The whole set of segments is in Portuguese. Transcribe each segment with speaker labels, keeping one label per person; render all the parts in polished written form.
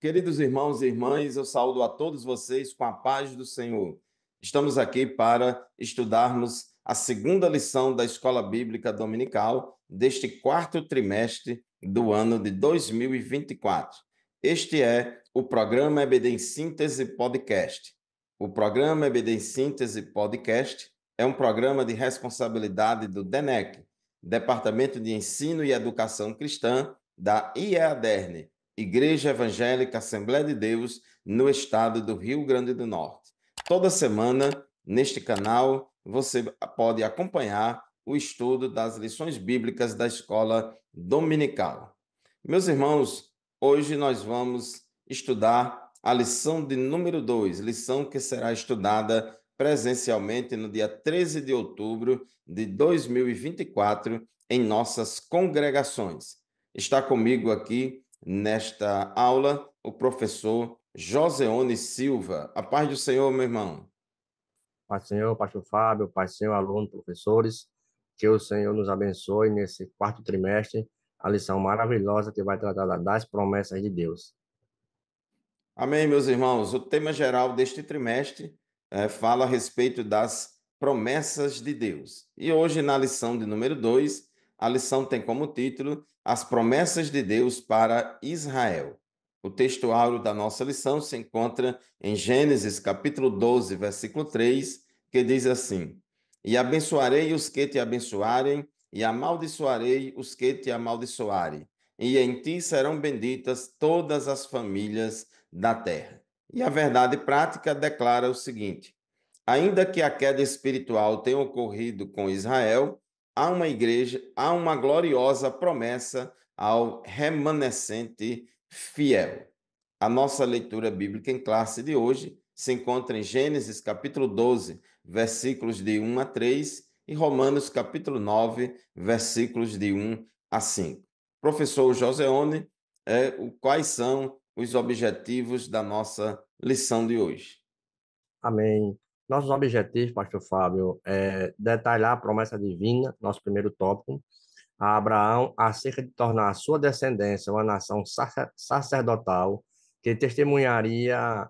Speaker 1: Queridos irmãos e irmãs, eu saúdo a todos vocês com a paz do Senhor. Estamos aqui para estudarmos a segunda lição da Escola Bíblica Dominical deste quarto trimestre do ano de 2024. Este é o programa EBD em Síntese Podcast. O programa EBD em Síntese Podcast é um programa de responsabilidade do DENEC, Departamento de Ensino e Educação Cristã da IEADERN, Igreja Evangélica Assembleia de Deus, no estado do Rio Grande do Norte. Toda semana, neste canal, você pode acompanhar o estudo das lições bíblicas da escola dominical. Meus irmãos, hoje nós vamos estudar a lição de número 2, lição que será estudada presencialmente no dia 13 de outubro de 2024 em nossas congregações. Está comigo aqui nesta aula o professor Joseone Silva. A paz do Senhor, meu irmão.
Speaker 2: Pai Senhor, Pastor Fábio, Pai Senhor, aluno, professores, que o Senhor nos abençoe nesse quarto trimestre, a lição maravilhosa que vai tratar das promessas de Deus.
Speaker 1: Amém, meus irmãos. O tema geral deste trimestre fala a respeito das promessas de Deus. E hoje, na lição de número 2, a lição tem como título As promessas de Deus para Israel. O texto áureo da nossa lição se encontra em Gênesis, capítulo 12, versículo 3, que diz assim: E abençoarei os que te abençoarem, e amaldiçoarei os que te amaldiçoarem. E em ti serão benditas todas as famílias da terra. E a verdade prática declara o seguinte: ainda que a queda espiritual tenha ocorrido com Israel, há uma igreja, há uma gloriosa promessa ao remanescente fiel. A nossa leitura bíblica em classe de hoje se encontra em Gênesis capítulo 12, versículos de 1 a 3 e Romanos capítulo 9, versículos de 1 a 5. Professor Joseone, quais são os objetivos da nossa lição de hoje?
Speaker 2: Amém. Nossos objetivos, Pastor Fábio, é detalhar a promessa divina, nosso primeiro tópico, a Abraão acerca de tornar a sua descendência uma nação sacerdotal que testemunharia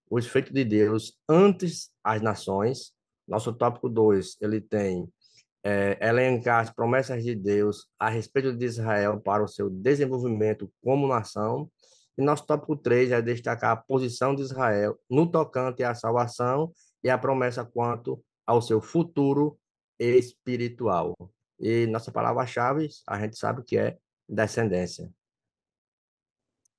Speaker 2: os feitos de Deus antes as nações. Nosso tópico 2, ele tem elencar as promessas de Deus a respeito de Israel para o seu desenvolvimento como nação. E nosso tópico 3 é destacar a posição de Israel no tocante à salvação e a promessa quanto ao seu futuro espiritual. E nossa palavra-chave, a gente sabe que é descendência.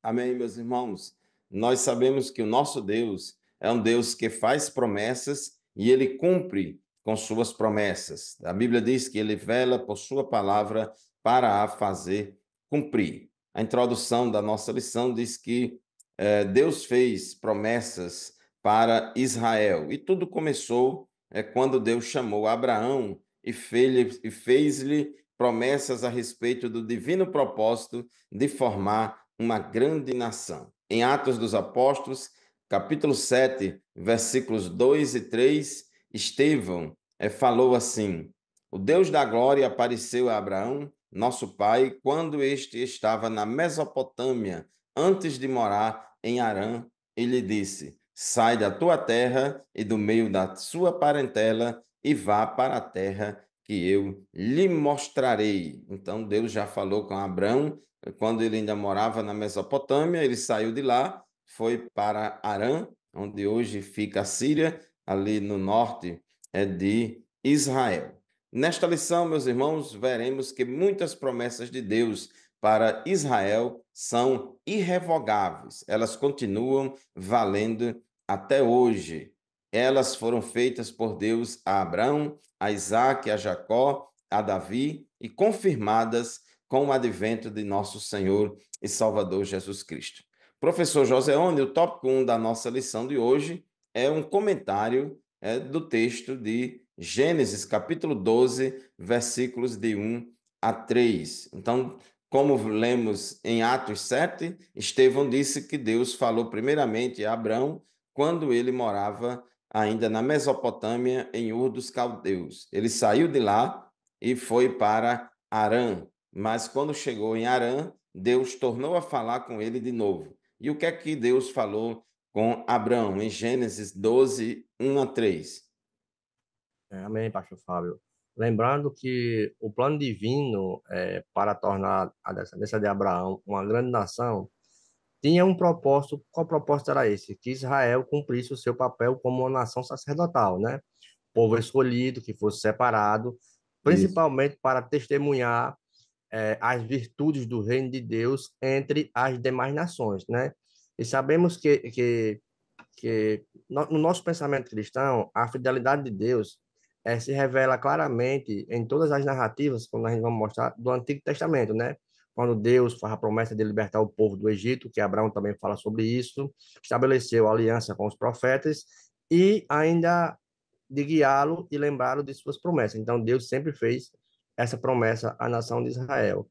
Speaker 1: Amém, meus irmãos. Nós sabemos que o nosso Deus é um Deus que faz promessas e ele cumpre com suas promessas. A Bíblia diz que ele vela por sua palavra para a fazer cumprir. A introdução da nossa lição diz que Deus fez promessas para Israel e tudo começou quando Deus chamou Abraão e fez-lhe promessas a respeito do divino propósito de formar uma grande nação. Em Atos dos Apóstolos, capítulo 7, versículos 2 e 3, Estevão falou assim: O Deus da glória apareceu a Abraão, nosso pai, quando este estava na Mesopotâmia, antes de morar em Harã, e lhe disse: Sai da tua terra e do meio da sua parentela e vá para a terra que eu lhe mostrarei. Então Deus já falou com Abraão quando ele ainda morava na Mesopotâmia, ele saiu de lá, foi para Harã, onde hoje fica a Síria, ali no norte de Israel. Nesta lição, meus irmãos, veremos que muitas promessas de Deus para Israel são irrevogáveis, elas continuam valendo até hoje. Elas foram feitas por Deus a Abraão, a Isaque, a Jacó, a Davi e confirmadas com o advento de nosso Senhor e Salvador Jesus Cristo. Professor Joseone, o tópico 1 da nossa lição de hoje é um comentário do texto de Gênesis, capítulo 12, versículos de 1 a 3. Então, como lemos em Atos 7, Estevão disse que Deus falou primeiramente a Abraão quando ele morava ainda na Mesopotâmia, em Ur dos Caldeus. Ele saiu de lá e foi para Harã, mas quando chegou em Harã, Deus tornou a falar com ele de novo. E o que é que Deus falou com Abraão em Gênesis 12, 1 a 3?
Speaker 2: Amém, pastor Fábio. Lembrando que o plano divino para tornar a descendência de Abraão uma grande nação tinha um propósito. Qual propósito era esse? Que Israel cumprisse o seu papel como uma nação sacerdotal, né? Povo escolhido, que fosse separado,
Speaker 1: Isso.
Speaker 2: principalmente para testemunhar as virtudes do reino de Deus entre as demais nações, né? E sabemos que no nosso pensamento cristão, a fidelidade de Deus se revela claramente em todas as narrativas, quando a gente vai mostrar, do Antigo Testamento, né? Quando Deus faz a promessa de libertar o povo do Egito, que Abraão também fala sobre isso, estabeleceu aliança com os profetas e ainda de guiá-lo e lembrá-lo de suas promessas. Então, Deus sempre fez essa promessa à nação de Israel.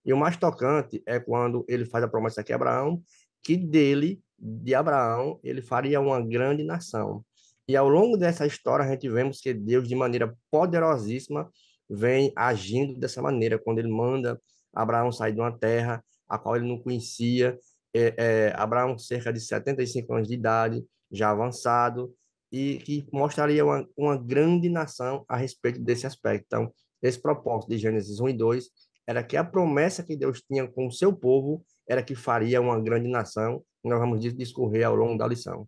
Speaker 2: E o mais tocante é quando ele faz a promessa aqui a Abraão, que dele, de Abraão, ele faria uma grande nação. E ao longo dessa história, a gente vemos que Deus, de maneira poderosíssima, vem agindo dessa maneira, quando ele manda Abraão sair de uma terra a qual ele não conhecia. Abraão, cerca de 75 anos de idade, já avançado, e que mostraria uma grande nação a respeito desse aspecto. Então, esse propósito de Gênesis 1 e 2 era que a promessa que Deus tinha com o seu povo era que faria uma grande nação. Nós vamos discorrer ao longo da lição.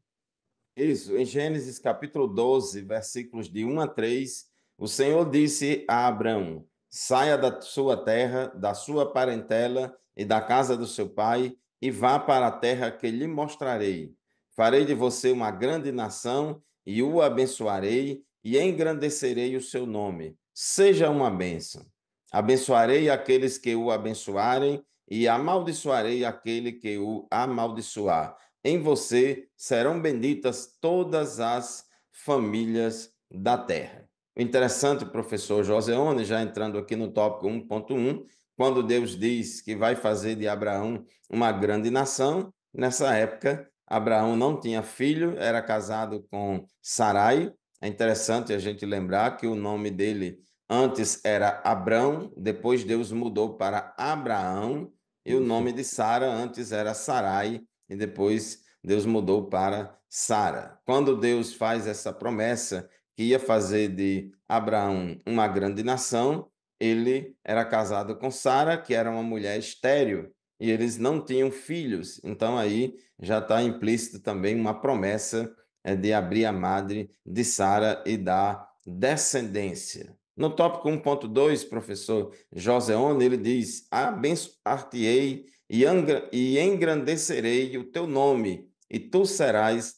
Speaker 1: Isso, em Gênesis capítulo 12, versículos de 1 a 3, o Senhor disse a Abraão: saia da sua terra, da sua parentela e da casa do seu pai, e vá para a terra que lhe mostrarei. Farei de você uma grande nação, e o abençoarei, e engrandecerei o seu nome. Seja uma bênção. Abençoarei aqueles que o abençoarem, e amaldiçoarei aquele que o amaldiçoar. Em você serão benditas todas as famílias da terra. O interessante, professor Joseone, já entrando aqui no tópico 1.1, quando Deus diz que vai fazer de Abraão uma grande nação, nessa época, Abraão não tinha filho, era casado com Sarai. É interessante a gente lembrar que o nome dele antes era Abrão, depois Deus mudou para Abraão, e o
Speaker 2: Isso.
Speaker 1: nome de Sara antes era Sarai, e depois Deus mudou para Sara. Quando Deus faz essa promessa que ia fazer de Abraão uma grande nação, ele era casado com Sara, que era uma mulher estéril, e eles não tinham filhos. Então aí já está implícito também uma promessa de abrir a madre de Sara e da descendência. No tópico 1.2, professor Joseone, ele diz: abençoar-te-ei e engrandecerei o teu nome, e tu serás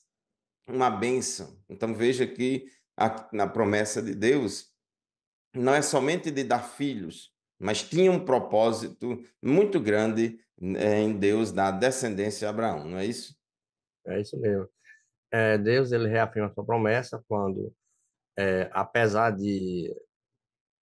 Speaker 1: uma bênção. Então veja que na promessa de Deus não é somente de dar filhos, mas tinha um propósito muito grande em Deus dar descendência a Abraão, não é isso?
Speaker 2: É isso mesmo. Deus ele reafirma sua promessa quando, apesar de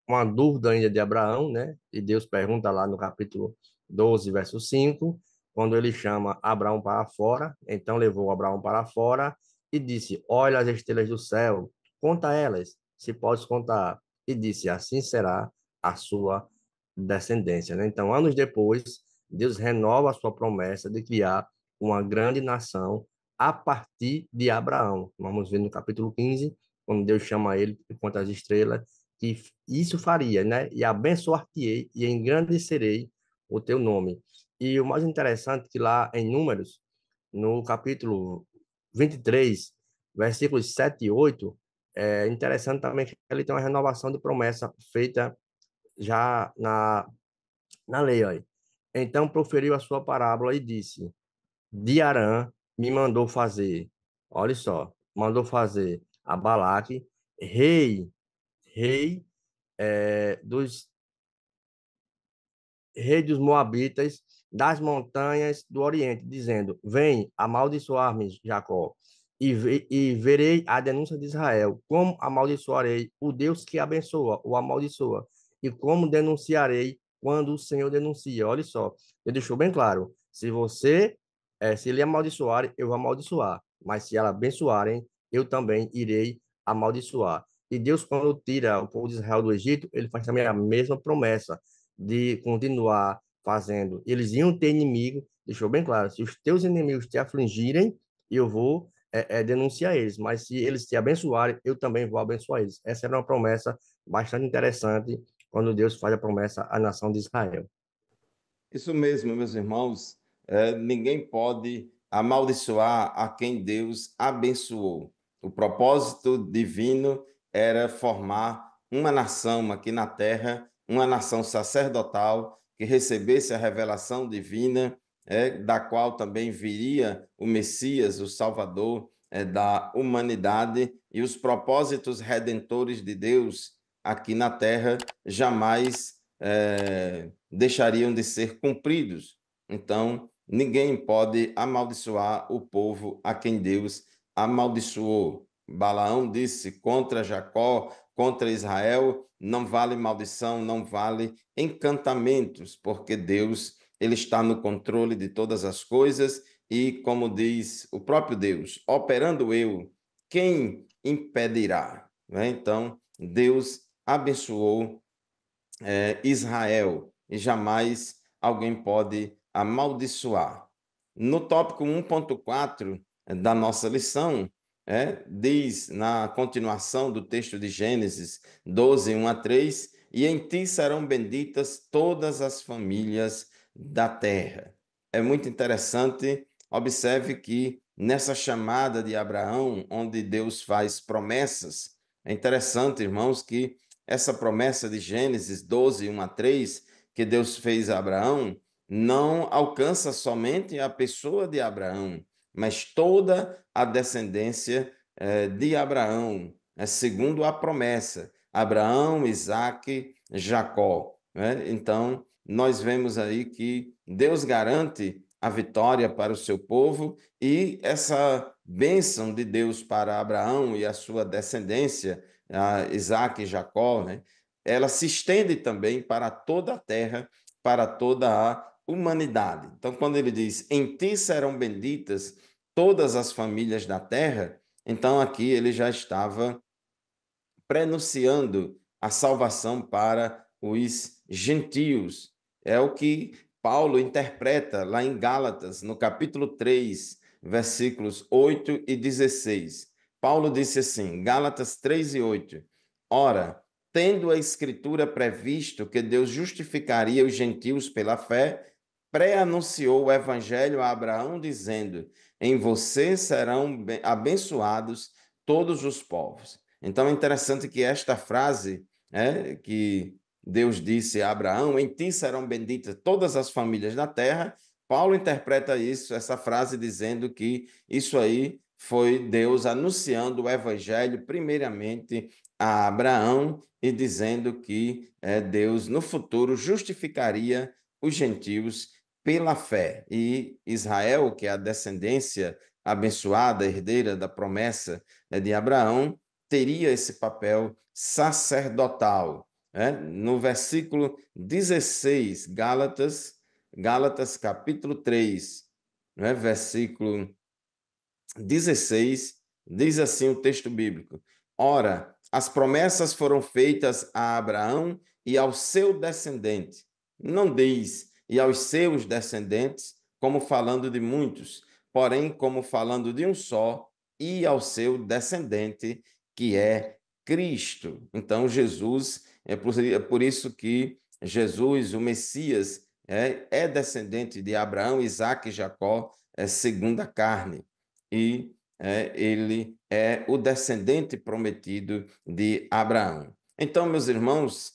Speaker 2: uma dúvida ainda de Abraão, né? E Deus pergunta lá no capítulo 12, verso 5, quando ele chama Abraão para fora, então levou Abraão para fora e disse: olha as estrelas do céu, conta elas, se podes contar. E disse: assim será a sua descendência, né? Então, anos depois, Deus renova a sua promessa de criar uma grande nação a partir de Abraão. Vamos ver no capítulo 15, quando Deus chama ele e conta as estrelas, que isso faria, né? E abençoar-te-ei e engrandecerei o teu nome. E o mais interessante é que lá em Números, no capítulo 23, versículos 7 e 8, é interessante também que ele tem uma renovação de promessa feita já na lei. Aí. Então proferiu a sua parábola e disse: de Arã me mandou fazer, olha só, mandou fazer a Balaque, rei dos rei dos Moabitas, das montanhas do Oriente, dizendo: vem, amaldiçoar-me, Jacó, e verei a denúncia de Israel. Como amaldiçoarei o Deus que abençoa, o amaldiçoa, e como denunciarei quando o Senhor denuncia. Olha só, ele deixou bem claro: se ele amaldiçoar, eu vou amaldiçoar, mas se ela abençoarem, eu também irei amaldiçoar. E Deus, quando tira o povo de Israel do Egito, ele faz também a mesma promessa de continuar fazendo. Eles iam ter inimigo, deixou bem claro, se os teus inimigos te afligirem, eu vou denunciar eles, mas se eles te abençoarem, eu também vou abençoar eles. Essa era uma promessa bastante interessante quando Deus faz a promessa à nação de Israel.
Speaker 1: Isso mesmo, meus irmãos. Ninguém pode amaldiçoar a quem Deus abençoou. O propósito divino era formar uma nação aqui na terra, uma nação sacerdotal que recebesse a revelação divina, da qual também viria o Messias, o Salvador, da humanidade, e os propósitos redentores de Deus aqui na terra jamais deixariam de ser cumpridos. Então, ninguém pode amaldiçoar o povo a quem Deus amaldiçoou. Balaão disse contra Jacó, contra Israel, não vale maldição, não vale encantamentos, porque Deus, ele está no controle de todas as coisas e, como diz o próprio Deus, operando eu, quem impedirá? Né? Então, Deus abençoou Israel e jamais alguém pode amaldiçoar. No tópico 1.4 da nossa lição, diz na continuação do texto de Gênesis 12, 1 a 3, e em ti serão benditas todas as famílias da terra. É muito interessante, observe que nessa chamada de Abraão, onde Deus faz promessas, é interessante, irmãos, que essa promessa de Gênesis 12, 1 a 3, que Deus fez a Abraão, não alcança somente a pessoa de Abraão, mas toda a descendência de Abraão, segundo a promessa, Abraão, Isaque, Jacó. Né? Então, nós vemos aí que Deus garante a vitória para o seu povo e essa bênção de Deus para Abraão e a sua descendência, Isaac e Jacó, né? Ela se estende também para toda a terra, para toda a humanidade. Então, quando ele diz, em ti serão benditas todas as famílias da terra, então aqui ele já estava prenunciando a salvação para os gentios. É o que Paulo interpreta lá em Gálatas, no capítulo 3, versículos 8 e 16. Paulo disse assim, Gálatas 3 e 8: Ora, tendo a Escritura previsto que Deus justificaria os gentios pela fé, pré-anunciou o evangelho a Abraão, dizendo: Em você serão abençoados todos os povos. Então é interessante que esta frase, que Deus disse a Abraão, em ti serão benditas todas as famílias da terra, Paulo interpreta isso, essa frase, dizendo que isso aí foi Deus anunciando o evangelho primeiramente a Abraão e dizendo que Deus no futuro justificaria os gentios pela fé. E Israel, que é a descendência abençoada, herdeira da promessa de Abraão, teria esse papel sacerdotal. No versículo 16, Gálatas capítulo 3, versículo 16, diz assim o texto bíblico: Ora, as promessas foram feitas a Abraão e ao seu descendente. Não diz e aos seus descendentes, como falando de muitos, porém como falando de um só, e ao seu descendente, que é Cristo. Então, Jesus, é por isso que Jesus, o Messias, é descendente de Abraão, Isaque e Jacó, segundo a carne. E ele é o descendente prometido de Abraão. Então, meus irmãos,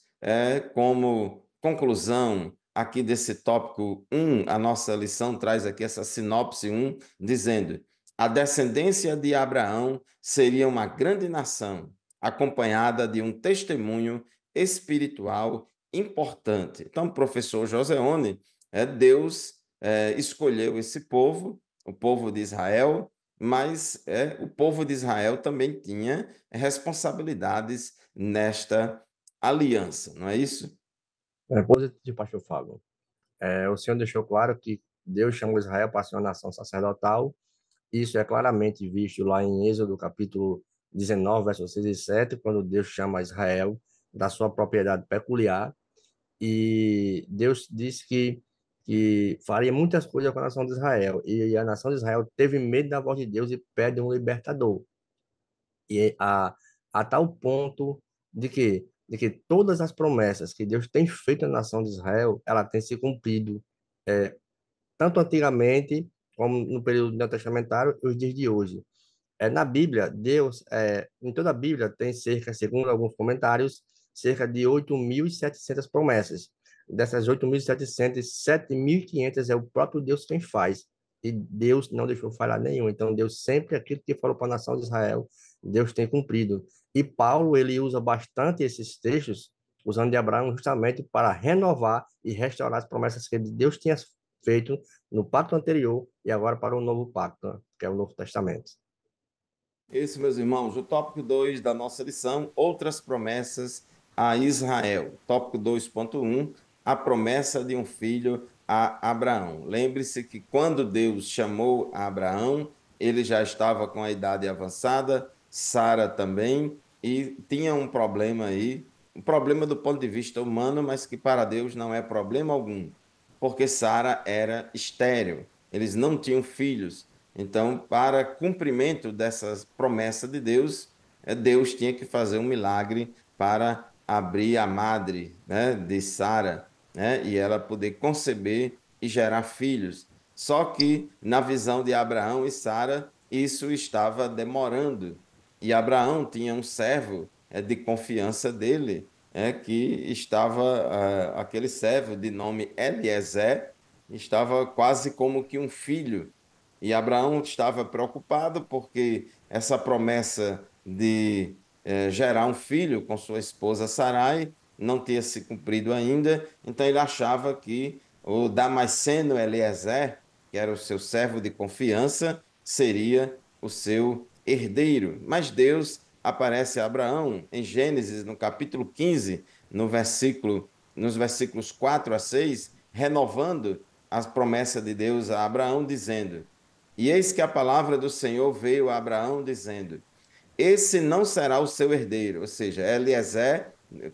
Speaker 1: como conclusão aqui desse tópico 1, a nossa lição traz aqui essa sinopse 1, dizendo: a descendência de Abraão seria uma grande nação, acompanhada de um testemunho espiritual importante. Então, professor Joseone, Deus escolheu esse povo, o povo de Israel, mas o povo de Israel também tinha responsabilidades nesta aliança, não é isso?
Speaker 2: É positivo, pastor Fábio. O Senhor deixou claro que Deus chamou Israel para ser uma nação sacerdotal. Isso é claramente visto lá em Êxodo, capítulo 19, versos 6 e 7, quando Deus chama Israel da sua propriedade peculiar. E Deus disse que que faria muitas coisas com a nação de Israel. E a nação de Israel teve medo da voz de Deus e pede um libertador. E a tal ponto de que todas as promessas que Deus tem feito à nação de Israel, ela tem se cumprido, tanto antigamente como no período neotestamentário e os dias de hoje. Na Bíblia, em toda a Bíblia, tem cerca, segundo alguns comentários, cerca de 8.700 promessas. Dessas 8.700, 7.500 é o próprio Deus quem faz. E Deus não deixou falhar nenhum. Então, Deus sempre, aquilo que falou para a nação de Israel, Deus tem cumprido. E Paulo, ele usa bastante esses textos, usando de Abraão justamente para renovar e restaurar as promessas que Deus tinha feito no pacto anterior e agora para o novo pacto, né, que é o Novo Testamento.
Speaker 1: Esse, meus irmãos, o tópico 2 da nossa lição, outras promessas a Israel. Tópico 2.1, a promessa de um filho a Abraão. Lembre-se que quando Deus chamou a Abraão, ele já estava com a idade avançada, Sara também, e tinha um problema aí, um problema do ponto de vista humano, mas que para Deus não é problema algum, porque Sara era estéril, eles não tinham filhos. Então, para cumprimento dessas promessas de Deus, Deus tinha que fazer um milagre para abrir a madre, né, de Sara, né, e ela poder conceber e gerar filhos. Só que, na visão de Abraão e Sara, isso estava demorando. E Abraão tinha um servo de confiança dele, que estava, aquele servo de nome Eliezer, estava quase como que um filho. E Abraão estava preocupado porque essa promessa de gerar um filho com sua esposa Sarai não tinha se cumprido ainda, então ele achava que o Damasceno Eliezer, que era o seu servo de confiança, seria o seu herdeiro. Mas Deus aparece a Abraão em Gênesis, no capítulo 15, nos versículos 4 a 6, renovando as promessas de Deus a Abraão, dizendo: E eis que a palavra do Senhor veio a Abraão, dizendo: Esse não será o seu herdeiro, ou seja, Eliezer,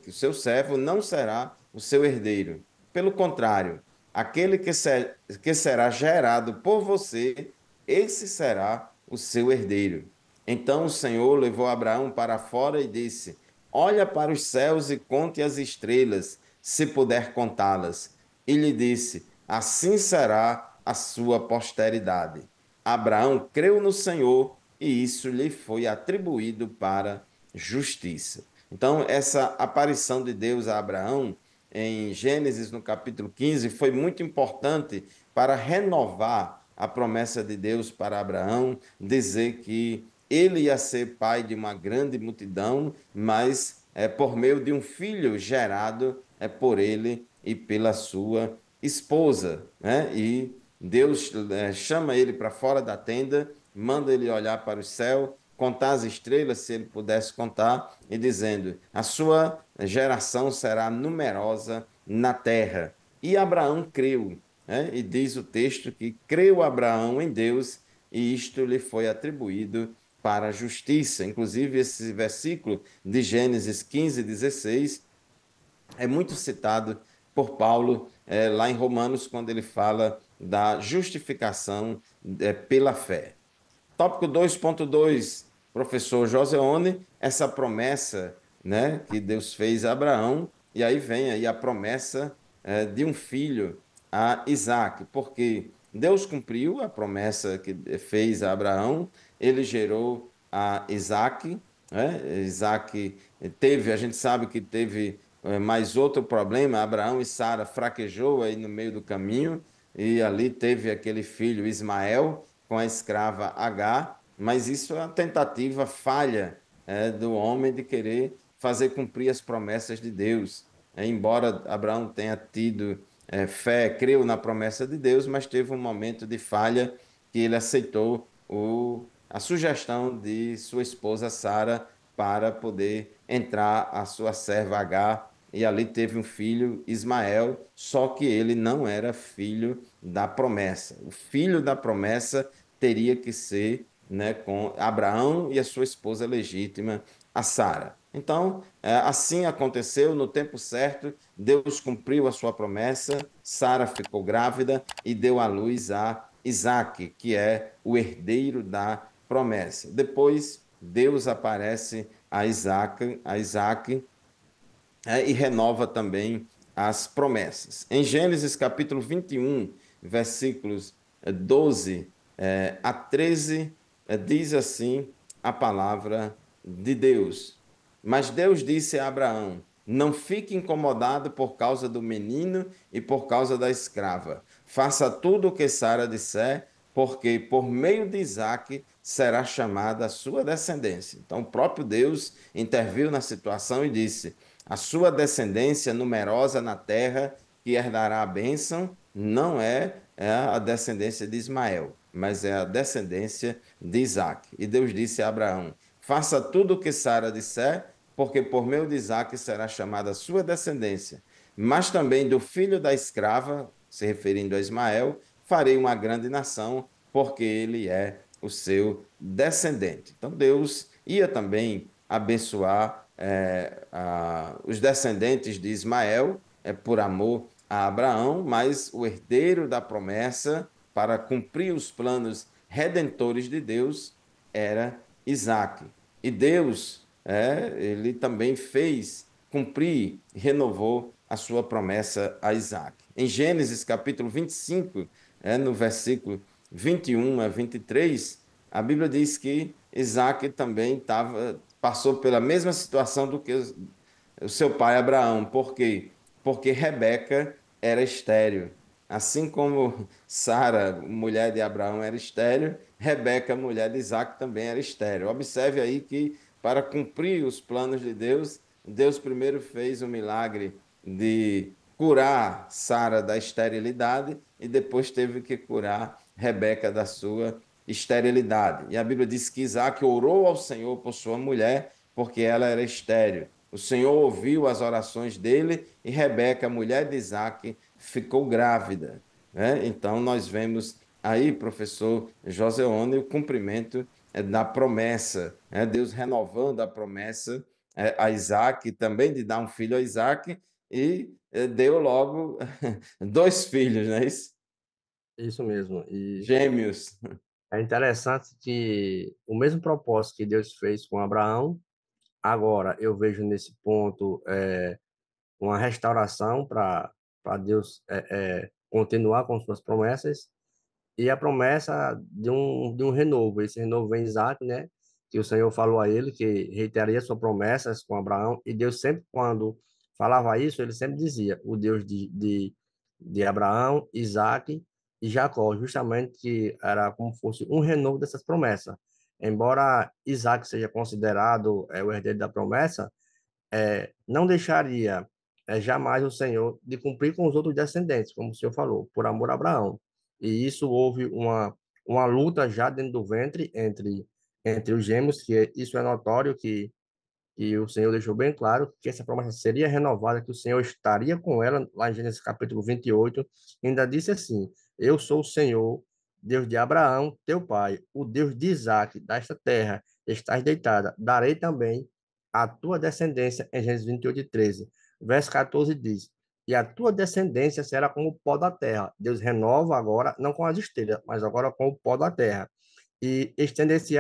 Speaker 1: o seu servo, não será o seu herdeiro. Pelo contrário, aquele que será gerado por você, esse será o seu herdeiro. Então o Senhor levou Abraão para fora e disse: Olha para os céus e conte as estrelas, se puder contá-las. E lhe disse: Assim será a sua posteridade. Abraão creu no Senhor e isso lhe foi atribuído para justiça. Então, essa aparição de Deus a Abraão em Gênesis, no capítulo 15, foi muito importante para renovar a promessa de Deus para Abraão, dizer que ele ia ser pai de uma grande multidão, mas por meio de um filho gerado por ele e pela sua esposa, né? E Deus chama ele para fora da tenda, manda ele olhar para o céu, contar as estrelas, se ele pudesse contar, e dizendo: a sua geração será numerosa na terra. E Abraão creu, né? E diz o texto que creu Abraão em Deus, e isto lhe foi atribuído para a justiça. Inclusive, esse versículo de Gênesis 15, 16 é muito citado por Paulo lá em Romanos, quando ele fala da justificação pela fé. Tópico 2.2, professor Joseone, essa promessa, né, que Deus fez a Abraão, e aí vem aí a promessa de um filho a Isaac, porque Deus cumpriu a promessa que fez a Abraão, ele gerou a Isaac, né? Isaac teve, a gente sabe que teve mais outro problema, Abraão e Sara fraquejou aí no meio do caminho, e ali teve aquele filho Ismael, com a escrava H, mas isso é uma tentativa falha do homem de querer fazer cumprir as promessas de Deus. Embora Abraão tenha tido fé, creu na promessa de Deus, mas teve um momento de falha que ele aceitou a sugestão de sua esposa Sara para poder entrar a sua serva H, e ali teve um filho, Ismael, só que ele não era filho da promessa. O filho da promessa teria que ser, né, com Abraão e a sua esposa legítima, a Sara. Então, assim aconteceu no tempo certo, Deus cumpriu a sua promessa, Sara ficou grávida e deu à luz a Isaque, que é o herdeiro da promessa. Depois, Deus aparece a Isaque, e renova também as promessas. Em Gênesis capítulo 21, versículos 12 a 13, diz assim a palavra de Deus. Mas Deus disse a Abraão: Não fique incomodado por causa do menino e por causa da escrava. Faça tudo o que Sara disser, porque por meio de Isaque será chamada a sua descendência. Então, o próprio Deus interviu na situação e disse: A sua descendência numerosa na terra, que herdará a bênção, não é a descendência de Ismael, mas é a descendência de Isaque. E Deus disse a Abraão: Faça tudo o que Sara disser, porque por meio de Isaque será chamada a sua descendência. Mas também do filho da escrava, se referindo a Ismael, farei uma grande nação, porque ele é o seu descendente. Então Deus ia também abençoar os descendentes de Ismael, por amor a Abraão, mas o herdeiro da promessa para cumprir os planos redentores de Deus era Isaque. E Deus, ele também fez cumprir, renovou a sua promessa a Isaque. Em Gênesis capítulo 25, no versículo 21 a 23, a Bíblia diz que Isaque também passou pela mesma situação do que o seu pai Abraão. Por quê? Porque Rebeca era estéril. Assim como Sara, mulher de Abraão, era estéril, Rebeca, mulher de Isaac, também era estéril. Observe aí que, para cumprir os planos de Deus, Deus primeiro fez o milagre de curar Sara da esterilidade e depois teve que curar Rebeca da sua esterilidade. E a Bíblia diz que Isaac orou ao Senhor por sua mulher, porque ela era estéril. O Senhor ouviu as orações dele e Rebeca, mulher de Isaac, ficou grávida. Então, nós vemos aí, professor Joseone, o cumprimento da promessa, Deus renovando a promessa a Isaac, também de dar um filho a Isaac, e deu logo dois filhos, não é isso?
Speaker 2: Isso mesmo. E
Speaker 1: Gêmeos.
Speaker 2: é interessante que o mesmo propósito que Deus fez com Abraão, agora eu vejo nesse ponto uma restauração para Deus continuar com suas promessas e a promessa de um renovo. Esse renovo vem em Isaac, né? Que o Senhor falou a ele que reiteraria suas promessas com Abraão. E Deus sempre, quando falava isso, ele sempre dizia, o Deus de Abraão, Isaac e Jacó, justamente que era como fosse um renovo dessas promessas. Embora Isaac seja considerado o herdeiro da promessa, não deixaria jamais o Senhor de cumprir com os outros descendentes, como o Senhor falou, por amor a Abraão. E isso houve uma luta já dentro do ventre entre os gêmeos, que isso é notório que o Senhor deixou bem claro que essa promessa seria renovada, que o Senhor estaria com ela, lá em Gênesis capítulo 28, ainda disse assim: Eu sou o Senhor, Deus de Abraão, teu pai, o Deus de Isaque, desta terra, estás deitada, darei também a tua descendência, em Gênesis 28, 13. Verso 14 diz: E a tua descendência será como o pó da terra. Deus renova agora, não com as estrelas, mas agora com o pó da terra e estender-se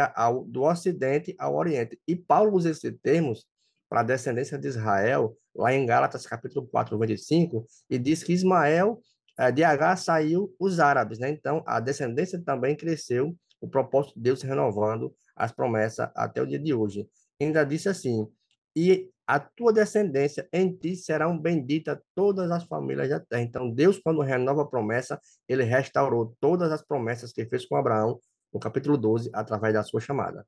Speaker 2: do Ocidente ao Oriente. E Paulo usa esses termos para a descendência de Israel, lá em Gálatas capítulo 4, 25, e diz que Ismael, de Agar saiu os árabes, né? Então, a descendência também cresceu, o propósito de Deus renovando as promessas até o dia de hoje. Ainda disse assim, e a tua descendência em ti serão benditas todas as famílias da terra. Então, Deus, quando renova a promessa, ele restaurou todas as promessas que fez com Abraão, no capítulo 12, através da sua chamada.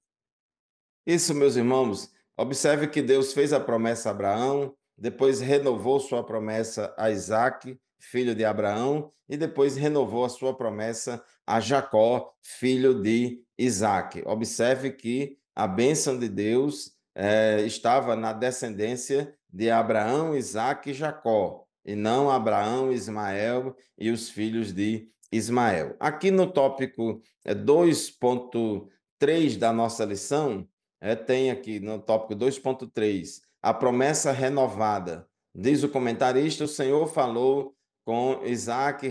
Speaker 1: Isso, meus irmãos, observe que Deus fez a promessa a Abraão, depois renovou sua promessa a Isaque, filho de Abraão, e depois renovou a sua promessa a Jacó, filho de Isaque. Observe que a bênção de Deus estava na descendência de Abraão, Isaque e Jacó, e não Abraão, Ismael e os filhos de Ismael. Aqui no tópico 2.3 da nossa lição, tem aqui no tópico 2.3, a promessa renovada. Diz o comentarista, o Senhor falou com Isaac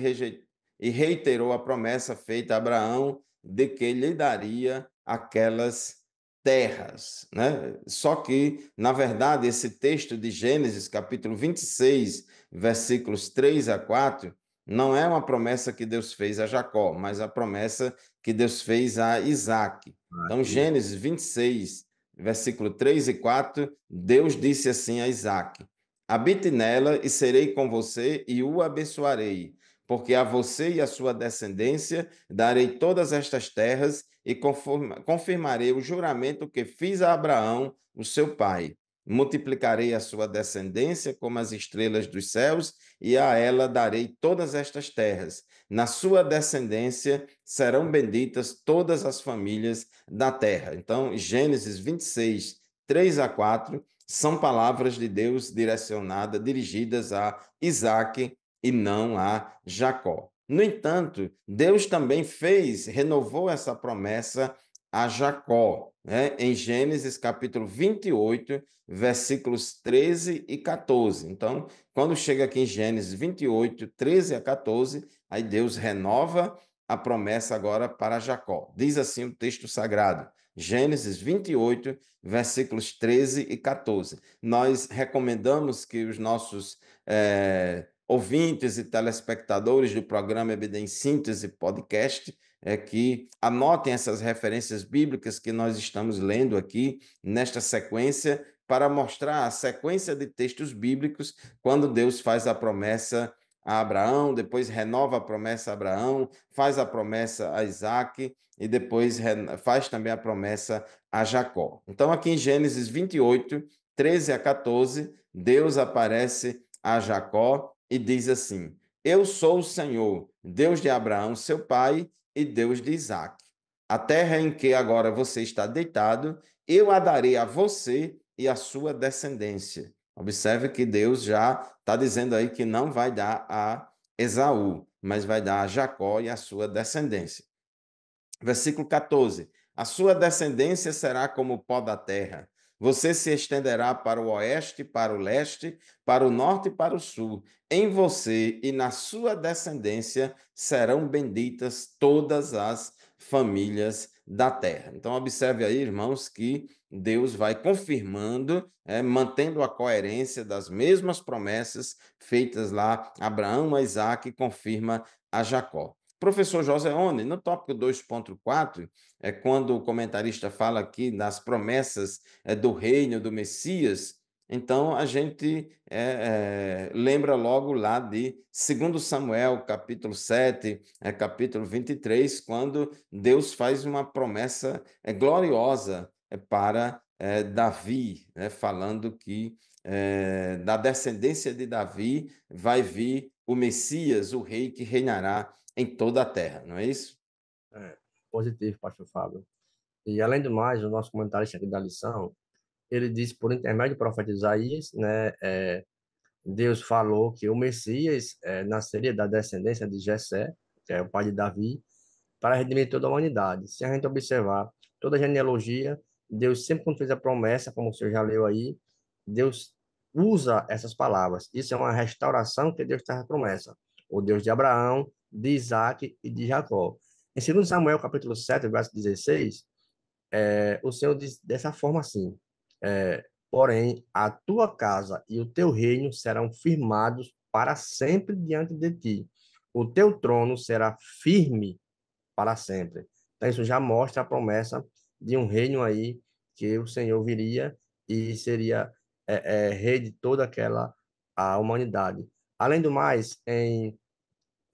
Speaker 1: e reiterou a promessa feita a Abraão de que lhe daria aquelas terras, né? Só que, na verdade, esse texto de Gênesis, capítulo 26, versículos 3 a 4, não é uma promessa que Deus fez a Jacó, mas a promessa que Deus fez a Isaac. Então,
Speaker 2: Isso.
Speaker 1: Gênesis 26, versículo 3 e 4, Deus disse assim a Isaac: habite nela e serei com você e o abençoarei, porque a você e a sua descendência darei todas estas terras e confirmarei o juramento que fiz a Abraão, o seu pai. Multiplicarei a sua descendência como as estrelas dos céus, e a ela darei todas estas terras. Na sua descendência serão benditas todas as famílias da terra. Então, Gênesis 26, 3 a 4, são palavras de Deus dirigidas a Isaac e não a Jacó. No entanto, Deus também renovou essa promessa a Jacó, né? Em Gênesis capítulo 28, versículos 13 e 14. Então, quando chega aqui em Gênesis 28, 13 a 14, aí Deus renova a promessa agora para Jacó. Diz assim o texto sagrado, Gênesis 28, versículos 13 e 14. Nós recomendamos que os nossos ouvintes e telespectadores do programa EBD em Síntese Podcast que anotem essas referências bíblicas que nós estamos lendo aqui nesta sequência para mostrar a sequência de textos bíblicos quando Deus faz a promessa a Abraão, depois renova a promessa a Abraão, faz a promessa a Isaac e depois faz também a promessa a Jacó. Então, aqui em Gênesis 28, 13 a 14, Deus aparece a Jacó e diz assim: eu sou o Senhor, Deus de Abraão, seu pai, e Deus de Isaac. A terra em que agora você está deitado, eu a darei a você e à sua descendência. Observe que Deus já está dizendo aí que não vai dar a Esaú, mas vai dar a Jacó e a sua descendência. Versículo 14: a sua descendência será como o pó da terra. Você se estenderá para o oeste, para o leste, para o norte e para o sul. Em você e na sua descendência serão benditas todas as famílias da terra. Então, observe aí, irmãos, que Deus vai confirmando, mantendo a coerência das mesmas promessas feitas lá a Abraão, a Isaac, e confirma a Jacó. Professor Joseone, no tópico 2.4, quando o comentarista fala aqui das promessas do reino do Messias, então a gente lembra logo lá de 2 Samuel, capítulo 7, capítulo 23, quando Deus faz uma promessa gloriosa para Davi, né, falando que da descendência de Davi vai vir o Messias, o rei que reinará em toda a terra, não é isso?
Speaker 2: É, positivo, pastor Fábio. E, além do mais, o nosso comentarista aqui da lição, ele disse, por intermédio do profeta Isaías, né, Deus falou que o Messias nasceria da descendência de Jessé, que é o pai de Davi, para redimir toda a humanidade. Se a gente observar toda a genealogia, Deus sempre quando fez a promessa, como o senhor já leu aí, Deus usa essas palavras. Isso é uma restauração que Deus traz a promessa. O Deus de Abraão, de Isaac e de Jacó. Em 2 Samuel, capítulo 7, verso 16, o Senhor diz dessa forma assim, porém, a tua casa e o teu reino serão firmados para sempre diante de ti. O teu trono será firme para sempre. Então, isso já mostra a promessa de um reino aí que o Senhor viria e seria rei de toda aquela a humanidade. Além do mais, em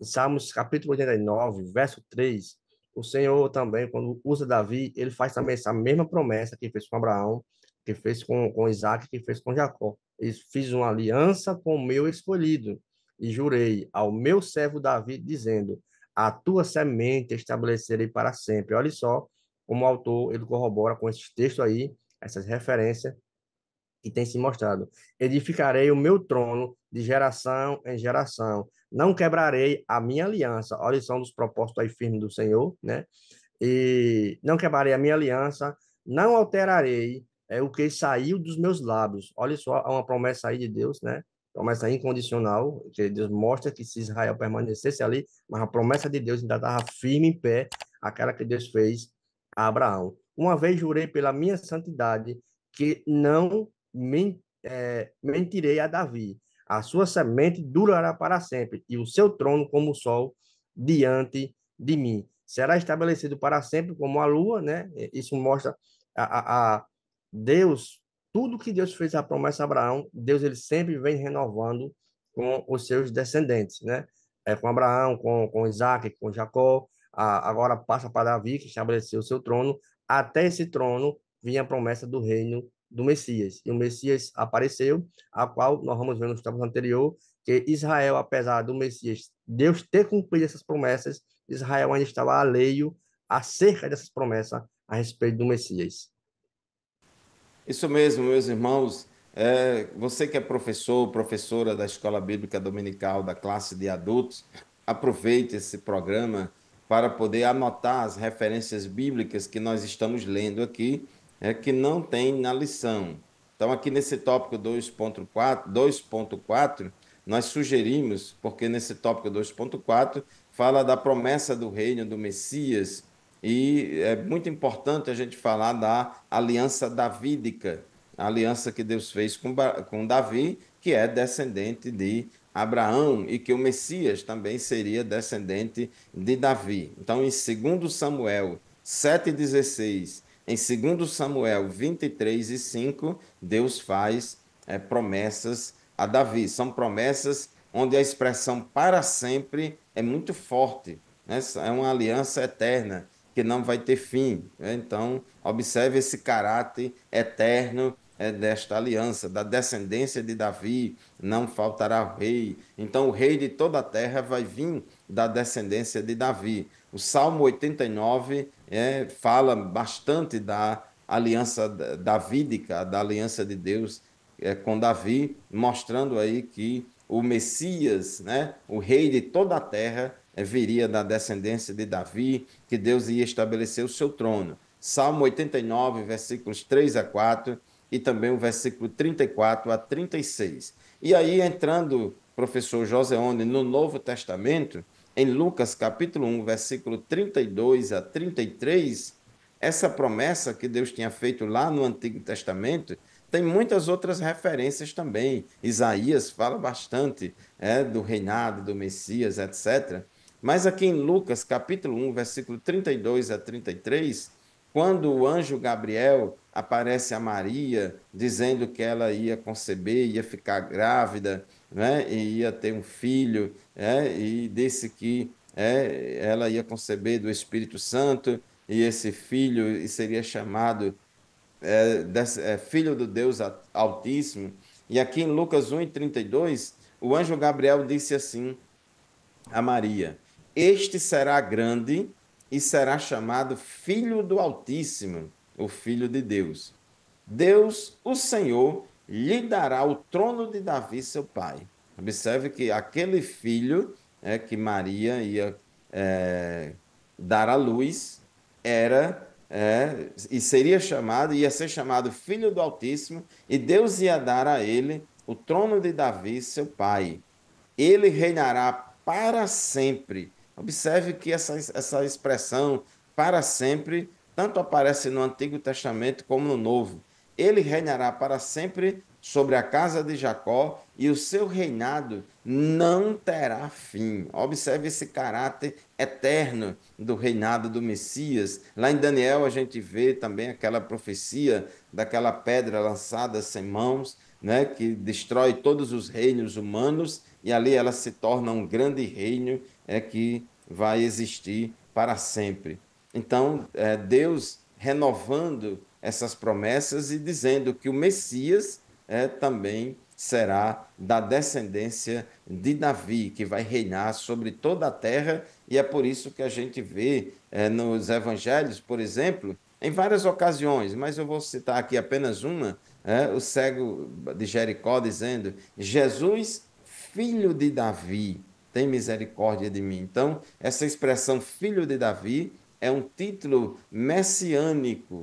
Speaker 2: Salmos capítulo 89, verso 3, o Senhor também, quando usa Davi, ele faz também essa mesma promessa que fez com Abraão, que fez com Isaac, que fez com Jacó. Ele fiz uma aliança com o meu escolhido e jurei ao meu servo Davi, dizendo, a tua semente estabelecerei para sempre. Olha só como o autor, ele corrobora com esses textos aí, essas referências, que tem se mostrado. Edificarei o meu trono de geração em geração. Não quebrarei a minha aliança. Olha, são dos propósitos aí firmes do Senhor, né? E não quebrarei a minha aliança, não alterarei o que saiu dos meus lábios. Olha só, há uma promessa aí de Deus, né? Promessa incondicional, que Deus mostra que se Israel permanecesse ali, mas a promessa de Deus ainda estava firme em pé, aquela que Deus fez a Abraão. Uma vez jurei pela minha santidade que não mentirei a Davi. A sua semente durará para sempre, e o seu trono como o sol diante de mim. Será estabelecido para sempre como a lua, né? Isso mostra a Deus, tudo que Deus fez a promessa a Abraão, Deus ele sempre vem renovando com os seus descendentes, né? Com Abraão, com Isaac, com Jacó, agora passa para Davi, que estabeleceu o seu trono, até esse trono vinha a promessa do reino do Messias. E o Messias apareceu, a qual nós vamos ver nos tempos anterior, que Israel, apesar do Messias, Deus ter cumprido essas promessas, Israel ainda estava alheio acerca dessas promessas a respeito do Messias.
Speaker 1: Isso mesmo, meus irmãos. Você que é professor, professora da Escola Bíblica Dominical da classe de adultos, aproveite esse programa para poder anotar as referências bíblicas que nós estamos lendo aqui, que não tem na lição. Então, aqui nesse tópico 2.4, nós sugerimos, porque nesse tópico 2.4 fala da promessa do reino do Messias, e é muito importante a gente falar da aliança davídica, a aliança que Deus fez com Davi, que é descendente de Abraão, e que o Messias também seria descendente de Davi. Então, em 2 Samuel 7,16, em 2 Samuel 23:5, Deus faz promessas a Davi. São promessas onde a expressão para sempre é muito forte, né? É uma aliança eterna que não vai ter fim, né? Então, observe esse caráter eterno desta aliança, da descendência de Davi, não faltará rei. Então, o rei de toda a terra vai vir da descendência de Davi. O Salmo 89 fala bastante da aliança davídica, da aliança de Deus com Davi, mostrando aí que o Messias, né, o rei de toda a terra, viria da descendência de Davi, que Deus ia estabelecer o seu trono. Salmo 89, versículos 3 a 4 e também o versículo 34 a 36. E aí, entrando, professor Joseone, no Novo Testamento, em Lucas capítulo 1, versículo 32 a 33, essa promessa que Deus tinha feito lá no Antigo Testamento tem muitas outras referências também. Isaías fala bastante do reinado do Messias, etc. Mas aqui em Lucas, capítulo 1, versículo 32 a 33, quando o anjo Gabriel aparece a Maria, dizendo que ela ia conceber, ia ficar grávida, né, e ia ter um filho, e disse que ela ia conceber do Espírito Santo, e esse filho seria chamado filho do Deus Altíssimo. E aqui em Lucas 1:32, o anjo Gabriel disse assim a Maria: Este será grande e será chamado Filho do Altíssimo, o Filho de Deus. Deus, o Senhor, lhe dará o trono de Davi, seu pai. Observe que aquele filho que Maria ia dar à luz era e seria chamado, ia ser chamado Filho do Altíssimo, e Deus ia dar a ele o trono de Davi, seu pai. Ele reinará para sempre. Observe que essa expressão para sempre tanto aparece no Antigo Testamento como no Novo. Ele reinará para sempre sobre a casa de Jacó, e o seu reinado não terá fim. Observe esse caráter eterno do reinado do Messias. Lá em Daniel a gente vê também aquela profecia daquela pedra lançada sem mãos, né, que destrói todos os reinos humanos, e ali ela se torna um grande reino que vai existir para sempre. Então, Deus renovando essas promessas e dizendo que o Messias também será da descendência de Davi, que vai reinar sobre toda a terra, e é por isso que a gente vê nos evangelhos, por exemplo, em várias ocasiões, mas eu vou citar aqui apenas uma, o cego de Jericó dizendo: Jesus, filho de Davi, tem misericórdia de mim. Então, essa expressão filho de Davi é um título messiânico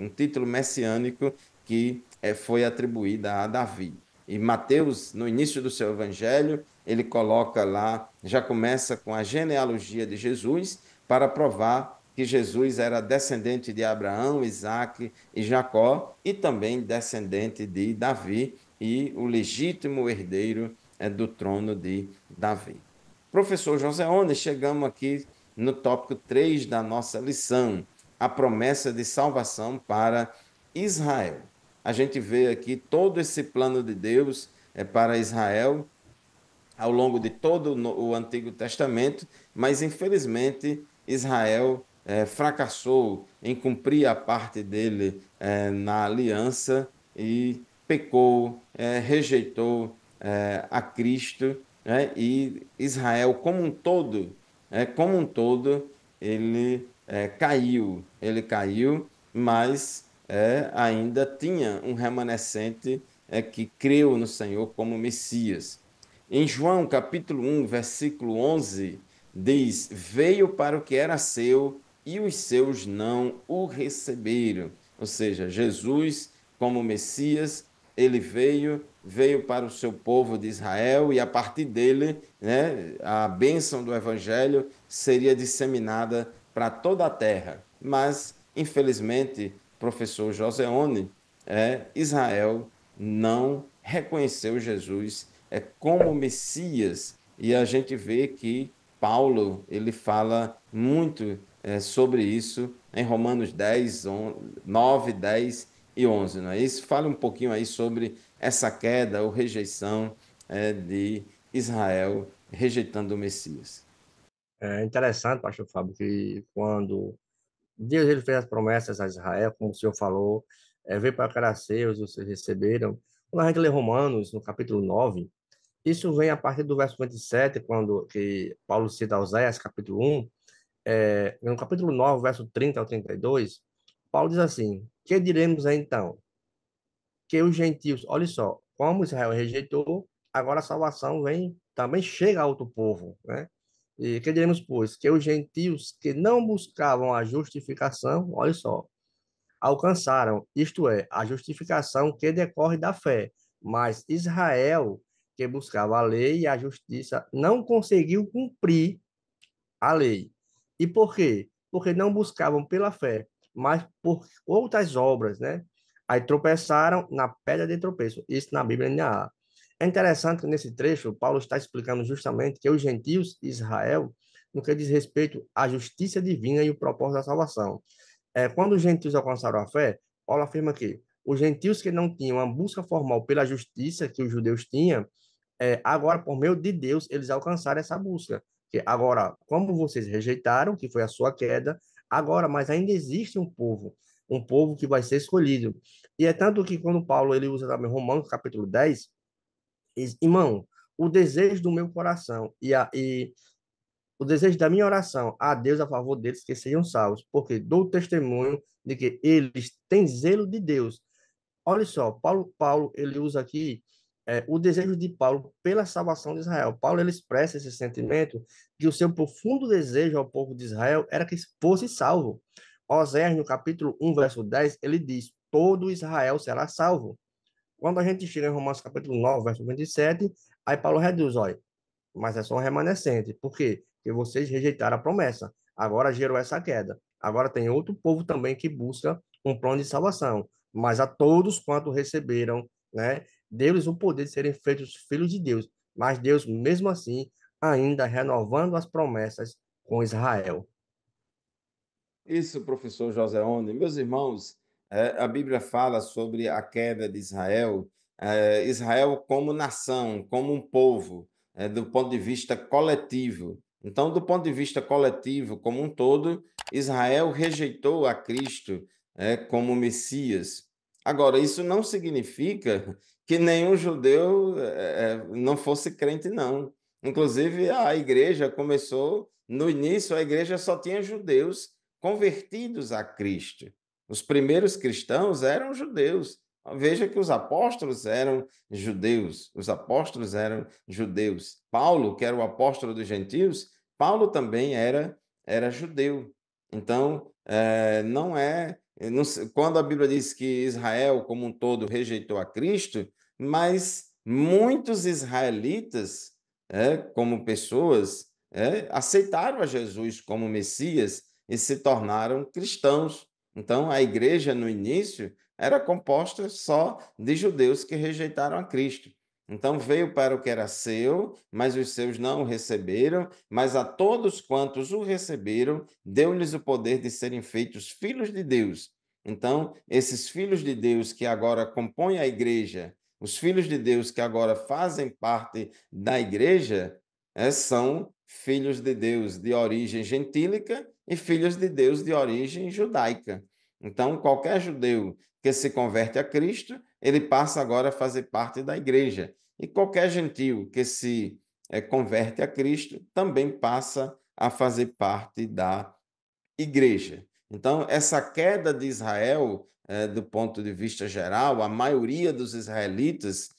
Speaker 1: que foi atribuído a Davi. E Mateus, no início do seu evangelho, ele coloca lá, já começa com a genealogia de Jesus, para provar que Jesus era descendente de Abraão, Isaque e Jacó, e também descendente de Davi e o legítimo herdeiro do trono de Davi. Professor Joseone, chegamos aqui no tópico 3 da nossa lição, a promessa de salvação para Israel. A gente vê aqui todo esse plano de Deus para Israel ao longo de todo o Antigo Testamento, mas infelizmente Israel fracassou em cumprir a parte dele na aliança e pecou, rejeitou a Cristo, né? E Israel como um todo, ele caiu, mas ainda tinha um remanescente que creu no Senhor como Messias. Em João capítulo 1, versículo 11, diz: Veio para o que era seu e os seus não o receberam. Ou seja, Jesus, como Messias, ele veio para o seu povo de Israel e a partir dele, né, a bênção do evangelho seria disseminada para toda a terra. Mas, infelizmente, professor Joseone, Israel não reconheceu Jesus como Messias, e a gente vê que Paulo ele fala muito sobre isso em Romanos 10, 9, 10 e 11, não é isso? Fale um pouquinho aí sobre essa queda ou rejeição de Israel, rejeitando o Messias.
Speaker 2: É interessante, pastor Fábio, que quando Deus ele fez as promessas a Israel, como o senhor falou, veio para cara seus, vocês receberam. Quando a gente lê Romanos, no capítulo 9, isso vem a partir do verso 27, quando que Paulo cita Oséias, capítulo 1, no capítulo 9, verso 30 ao 32, Paulo diz assim: Que diremos então? Que os gentios, olha só, como Israel rejeitou, agora a salvação vem, também chega a outro povo, né? E que diremos, pois, que os gentios que não buscavam a justificação, olha só, alcançaram, isto é, a justificação que decorre da fé. Mas Israel, que buscava a lei e a justiça, não conseguiu cumprir a lei. E por quê? Porque não buscavam pela fé, mas por outras obras, né? Aí tropeçaram na pedra de tropeço. Isso na Bíblia ainda há. É interessante que nesse trecho, Paulo está explicando justamente que os gentios e Israel, no que diz respeito à justiça divina e o propósito da salvação. Quando os gentios alcançaram a fé, Paulo afirma que os gentios que não tinham a busca formal pela justiça que os judeus tinham, agora, por meio de Deus, eles alcançaram essa busca. Que agora, como vocês rejeitaram, que foi a sua queda, agora, mas ainda existe um povo que vai ser escolhido. E é tanto que quando Paulo ele usa também Romanos capítulo 10, irmão, o desejo do meu coração e o desejo da minha oração a Deus a favor deles que sejam salvos, porque dou testemunho de que eles têm zelo de Deus. Olha só, Paulo ele usa aqui o desejo de Paulo pela salvação de Israel. Paulo ele expressa esse sentimento que o seu profundo desejo ao povo de Israel era que fosse salvo. Oséias, no capítulo 1, verso 10, ele diz: Todo Israel será salvo. Quando a gente chega em Romanos capítulo 9, verso 27, aí Paulo reduz, olha, mas é só um remanescente. Por quê? Porque vocês rejeitaram a promessa. Agora gerou essa queda. Agora tem outro povo também que busca um plano de salvação. Mas a todos quanto receberam, né, deu-lhes o poder de serem feitos filhos de Deus. Mas Deus, mesmo assim, ainda renovando as promessas com Israel.
Speaker 1: Isso, professor Joseone. Meus irmãos, a Bíblia fala sobre a queda de Israel, Israel como nação, como um povo, do ponto de vista coletivo. Então, do ponto de vista coletivo, como um todo, Israel rejeitou a Cristo, como Messias. Agora, isso não significa que nenhum judeu não fosse crente, não. Inclusive, a igreja começou, no início, a igreja só tinha judeus convertidos a Cristo. Os primeiros cristãos eram judeus. Veja que os apóstolos eram judeus, os apóstolos eram judeus. Paulo, que era o apóstolo dos gentios, Paulo também era judeu. Então, não é, não se quando a Bíblia diz que Israel como um todo rejeitou a Cristo, mas muitos israelitas, como pessoas, aceitaram a Jesus como Messias e se tornaram cristãos. Então, a igreja, no início, era composta só de judeus que rejeitaram a Cristo. Então, veio para o que era seu, mas os seus não o receberam, mas a todos quantos o receberam, deu-lhes o poder de serem feitos filhos de Deus. Então, esses filhos de Deus que agora compõem a igreja, os filhos de Deus que agora fazem parte da igreja, são filhos de Deus de origem gentílica e filhos de Deus de origem judaica. Então, qualquer judeu que se converte a Cristo, ele passa agora a fazer parte da igreja. E qualquer gentio que se converte a Cristo também passa a fazer parte da igreja. Então, essa queda de Israel, do ponto de vista geral, a maioria dos israelitas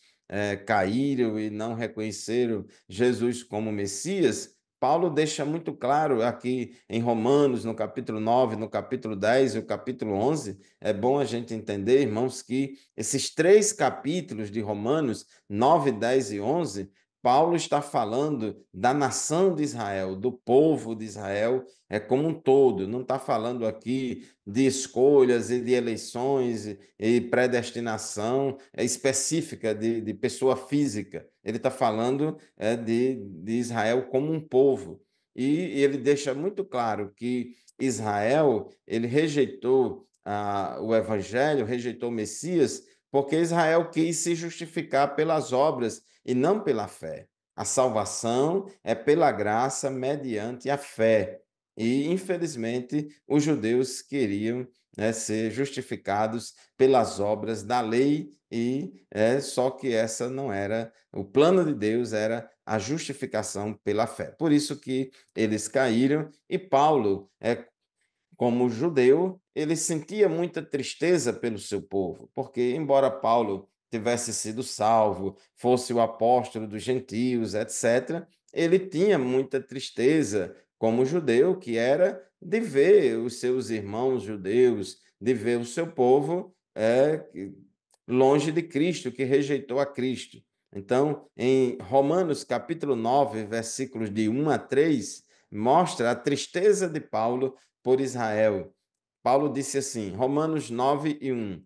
Speaker 1: caíram e não reconheceram Jesus como Messias. Paulo deixa muito claro aqui em Romanos, no capítulo 9, no capítulo 10 e o capítulo 11. É bom a gente entender, irmãos, que esses três capítulos de Romanos, 9, 10 e 11, Paulo está falando da nação de Israel, do povo de Israel, como um todo, não está falando aqui de escolhas e de eleições e predestinação específica de pessoa física. Ele está falando de Israel como um povo. E ele deixa muito claro que Israel ele rejeitou o evangelho, rejeitou o Messias, porque Israel quis se justificar pelas obras e não pela fé. A salvação é pela graça mediante a fé. E, infelizmente, os judeus queriam, ser justificados pelas obras da lei, e só que essa não era o plano de Deus, era a justificação pela fé. Por isso que eles caíram, e Paulo, como judeu, ele sentia muita tristeza pelo seu povo, porque, embora Paulo tivesse sido salvo, fosse o apóstolo dos gentios, etc., ele tinha muita tristeza como judeu, que era de ver os seus irmãos judeus, de ver o seu povo longe de Cristo, que rejeitou a Cristo. Então, em Romanos capítulo 9, versículos de 1 a 3, mostra a tristeza de Paulo por Israel. Paulo disse assim, Romanos 9 e 1: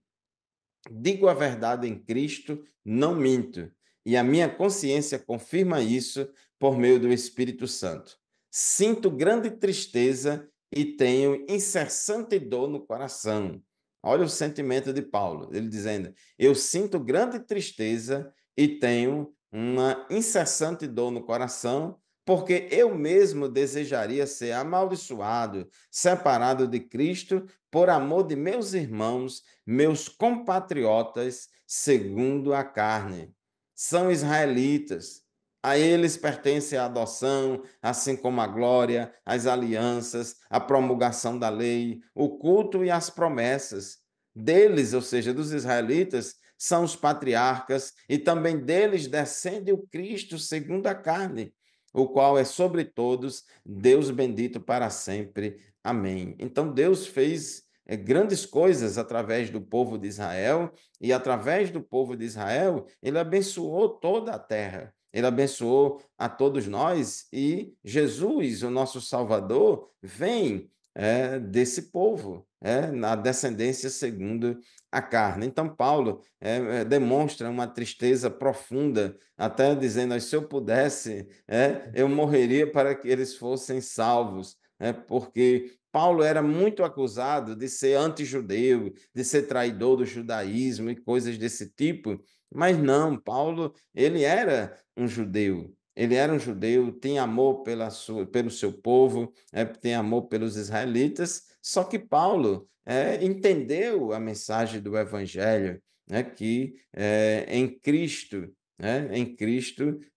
Speaker 1: Digo a verdade em Cristo, não minto, e a minha consciência confirma isso por meio do Espírito Santo. Sinto grande tristeza e tenho incessante dor no coração. Olha o sentimento de Paulo, ele dizendo: Eu sinto grande tristeza e tenho uma incessante dor no coração, porque eu mesmo desejaria ser amaldiçoado, separado de Cristo, por amor de meus irmãos, meus compatriotas, segundo a carne. São israelitas. A eles pertence a adoção, assim como a glória, as alianças, a promulgação da lei, o culto e as promessas. Deles, ou seja, dos israelitas, são os patriarcas, e também deles descende o Cristo segundo a carne, o qual é sobre todos, Deus bendito para sempre. Amém. Então Deus fez grandes coisas através do povo de Israel, e através do povo de Israel, ele abençoou toda a terra. Ele abençoou a todos nós, e Jesus, o nosso Salvador, vem desse povo, na descendência segundo a carne. Então, Paulo demonstra uma tristeza profunda, até dizendo: se eu pudesse, eu morreria para que eles fossem salvos, porque Paulo era muito acusado de ser antijudeu, de ser traidor do judaísmo e coisas desse tipo, mas não, Paulo, ele era um judeu, tinha amor pelo seu povo, tem amor pelos israelitas, só que Paulo entendeu a mensagem do evangelho, que em Cristo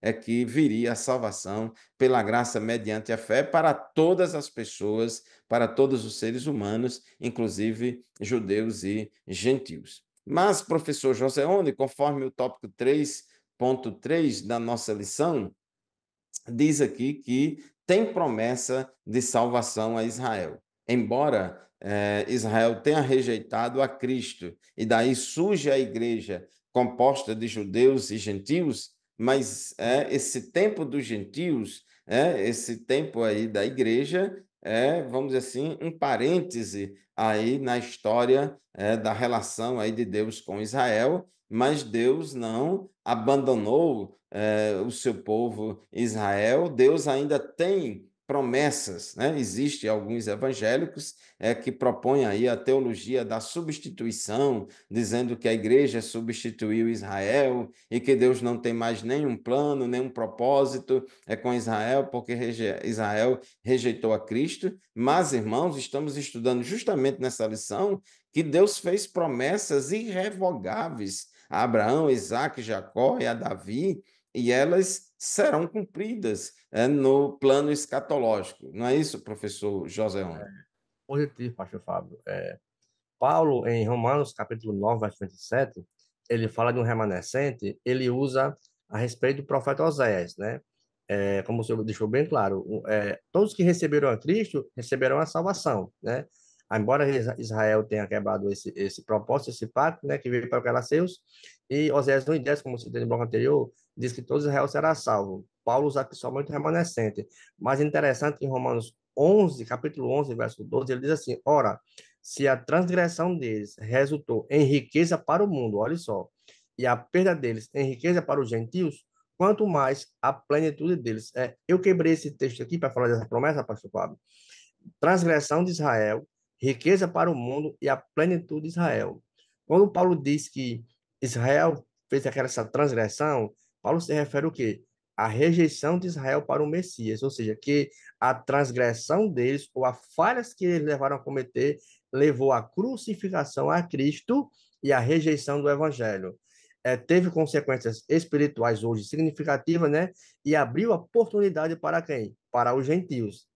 Speaker 1: é que viria a salvação pela graça mediante a fé para todas as pessoas, para todos os seres humanos, inclusive judeus e gentios. Mas, professor Joseone, conforme o tópico 3.3 da nossa lição, diz aqui que tem promessa de salvação a Israel. embora Israel tenha rejeitado a Cristo, e daí surge a igreja composta de judeus e gentios, mas esse tempo dos gentios, esse tempo aí da igreja, vamos dizer assim, um parêntese aí na história da relação aí de Deus com Israel, mas Deus não abandonou o seu povo Israel, Deus ainda tem promessas, né? Existem alguns evangélicos que propõem aí a teologia da substituição, dizendo que a igreja substituiu Israel e que Deus não tem mais nenhum plano, nenhum propósito com Israel, porque Israel rejeitou a Cristo. Mas, irmãos, estamos estudando justamente nessa lição que Deus fez promessas irrevogáveis a Abraão, Isaque, Jacó e a Davi, e elas serão cumpridas no plano escatológico. Não é isso, professor Joséon?
Speaker 2: Positivo, pastor Fábio. Paulo, em Romanos, capítulo 9, verso 27, ele fala de um remanescente, ele usa a respeito do profeta Oséias, né? Como o senhor deixou bem claro, todos que receberam a Cristo receberão a salvação, né? Embora Israel tenha quebrado esse propósito, esse pacto, né, que veio para aquelas seus, e Oséias 1:10, como citei no bloco anterior, diz que todo Israel será salvo. Paulo usa aqui somente o remanescente. Mas interessante que em Romanos 11, capítulo 11, verso 12, ele diz assim: ora, se a transgressão deles resultou em riqueza para o mundo, olha só, e a perda deles em riqueza para os gentios, quanto mais a plenitude deles. Eu quebrei esse texto aqui para falar dessa promessa, pastor Fábio. Transgressão de Israel, riqueza para o mundo e a plenitude de Israel. Quando Paulo diz que Israel fez essa transgressão, Paulo se refere ao quê? A rejeição de Israel para o Messias, ou seja, que a transgressão deles, ou as falhas que eles levaram a cometer, levou à crucificação a Cristo e à rejeição do Evangelho. Teve consequências espirituais hoje significativas, né? E abriu a oportunidade para quem? Para os gentios.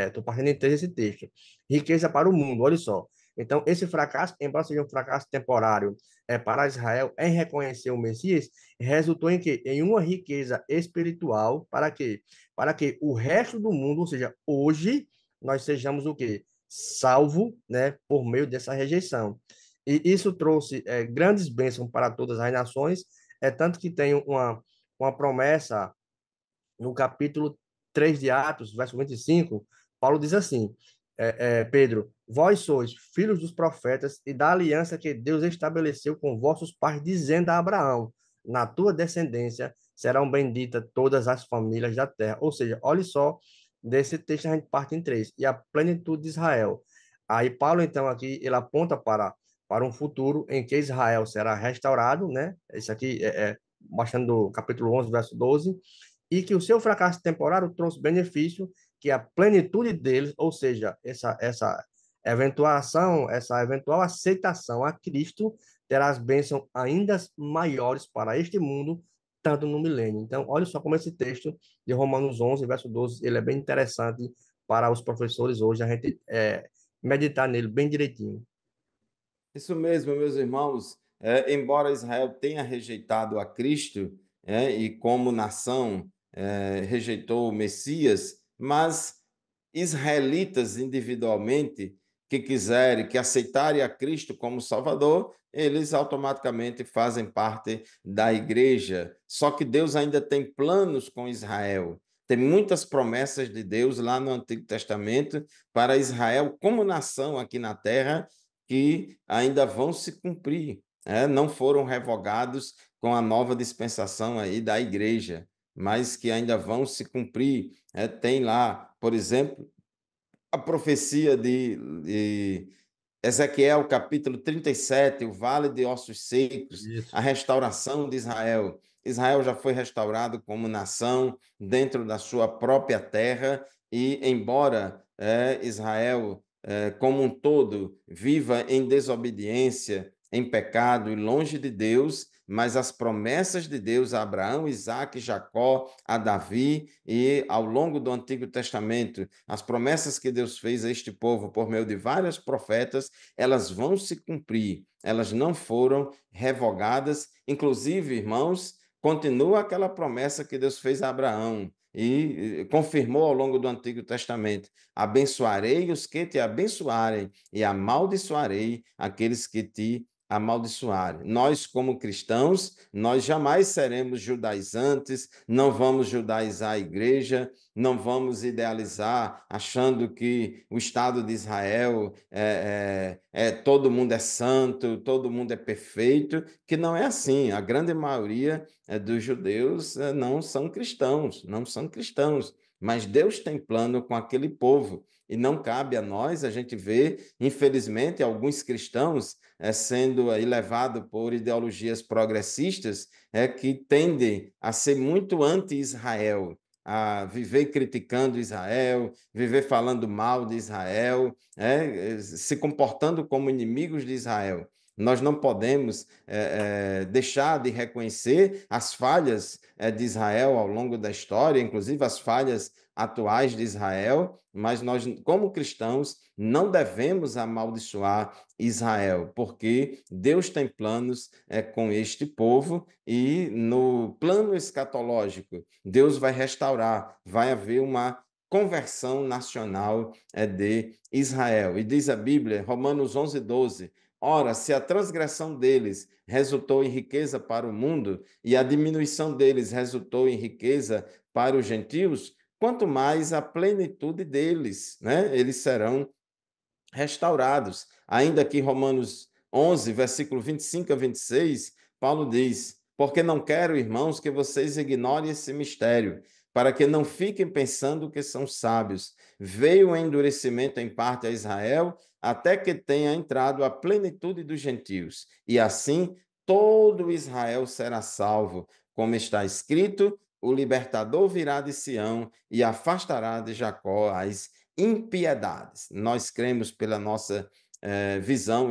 Speaker 2: Estou partindo em três esse texto. Riqueza para o mundo, olha só. Então, esse fracasso, embora seja um fracasso temporário para Israel em reconhecer o Messias, resultou em quê? Em uma riqueza espiritual para quê? Para que o resto do mundo, ou seja, hoje, nós sejamos o quê? Salvo, né, por meio dessa rejeição. E isso trouxe grandes bênçãos para todas as nações, tanto que tem uma promessa no capítulo 3 de Atos, verso 25, Paulo diz assim: Pedro, vós sois filhos dos profetas e da aliança que Deus estabeleceu com vossos pais, dizendo a Abraão: na tua descendência serão benditas todas as famílias da terra. Ou seja, olha só, desse texto a gente parte em três: e a plenitude de Israel. Aí Paulo, então, aqui, ele aponta para um futuro em que Israel será restaurado, né? Isso aqui baixando do capítulo 11, verso 12, e que o seu fracasso temporário trouxe benefício, que a plenitude deles, ou seja, essa eventuação, essa eventual aceitação a Cristo, terá as bênçãos ainda maiores para este mundo, tanto no milênio. Então, olha só como esse texto de Romanos 11, verso 12, ele é bem interessante para os professores hoje, a gente meditar nele bem direitinho.
Speaker 1: Isso mesmo, meus irmãos. Embora Israel tenha rejeitado a Cristo, e como nação rejeitou o Messias, mas israelitas individualmente que quiserem, que aceitarem a Cristo como Salvador, eles automaticamente fazem parte da igreja. Só que Deus ainda tem planos com Israel. Tem muitas promessas de Deus lá no Antigo Testamento para Israel como nação aqui na terra que ainda vão se cumprir, não foram revogados com a nova dispensação aí da igreja, mas que ainda vão se cumprir. Tem lá, por exemplo, a profecia de Ezequiel, capítulo 37, o vale de ossos secos,
Speaker 2: Isso.
Speaker 1: a restauração de Israel. Israel já foi restaurado como nação dentro da sua própria terra e, embora Israel, como um todo, viva em desobediência, em pecado e longe de Deus, mas as promessas de Deus a Abraão, Isaque, Jacó, a Davi e ao longo do Antigo Testamento, as promessas que Deus fez a este povo por meio de vários profetas, elas vão se cumprir, elas não foram revogadas. Inclusive, irmãos, continua aquela promessa que Deus fez a Abraão: e confirmou ao longo do Antigo Testamento: abençoarei os que te abençoarem e amaldiçoarei aqueles que te amaldiçoarem. Nós, como cristãos, nós jamais seremos judaizantes, não vamos judaizar a igreja, não vamos idealizar achando que o Estado de Israel todo mundo é santo, todo mundo é perfeito, que não é assim. A grande maioria dos judeus não são cristãos, não são cristãos. Mas Deus tem plano com aquele povo e não cabe a nós. A gente vê, infelizmente, alguns cristãos sendo aí levados por ideologias progressistas que tendem a ser muito anti-Israel, a viver criticando Israel, viver falando mal de Israel, se comportando como inimigos de Israel. Nós não podemos deixar de reconhecer as falhas de Israel ao longo da história, inclusive as falhas atuais de Israel, mas nós, como cristãos, não devemos amaldiçoar Israel, porque Deus tem planos com este povo e no plano escatológico, Deus vai restaurar, vai haver uma conversão nacional de Israel. E diz a Bíblia, Romanos 11:12, ora, se a transgressão deles resultou em riqueza para o mundo e a diminuição deles resultou em riqueza para os gentios, quanto mais a plenitude deles, né? Eles serão restaurados. Ainda que Romanos 11, versículo 25 a 26, Paulo diz: porque não quero, irmãos, que vocês ignorem esse mistério, para que não fiquem pensando que são sábios. Veio o endurecimento em parte a Israel, até que tenha entrado a plenitude dos gentios. E assim todo Israel será salvo, como está escrito: o libertador virá de Sião e afastará de Jacó as impiedades. Nós cremos pela nossa visão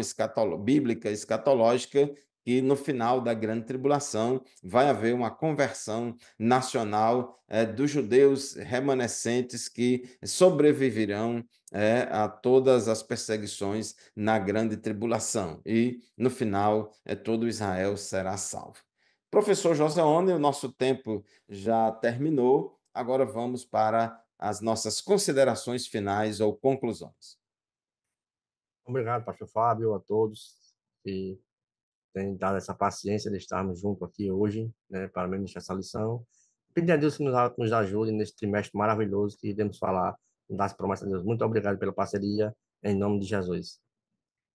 Speaker 1: bíblica, escatológica, que no final da grande tribulação vai haver uma conversão nacional dos judeus remanescentes que sobreviverão a todas as perseguições na grande tribulação. E no final, todo Israel será salvo. Professor José One, o nosso tempo já terminou. Agora vamos para as nossas considerações finais ou conclusões.
Speaker 2: Obrigado, pastor Fábio, a todos que têm dado essa paciência de estarmos juntos aqui hoje, né, para ministrar essa lição. Pedir a Deus que nos ajude nesse trimestre maravilhoso que iremos falar das promessas de Deus. Muito obrigado pela parceria, em nome de Jesus.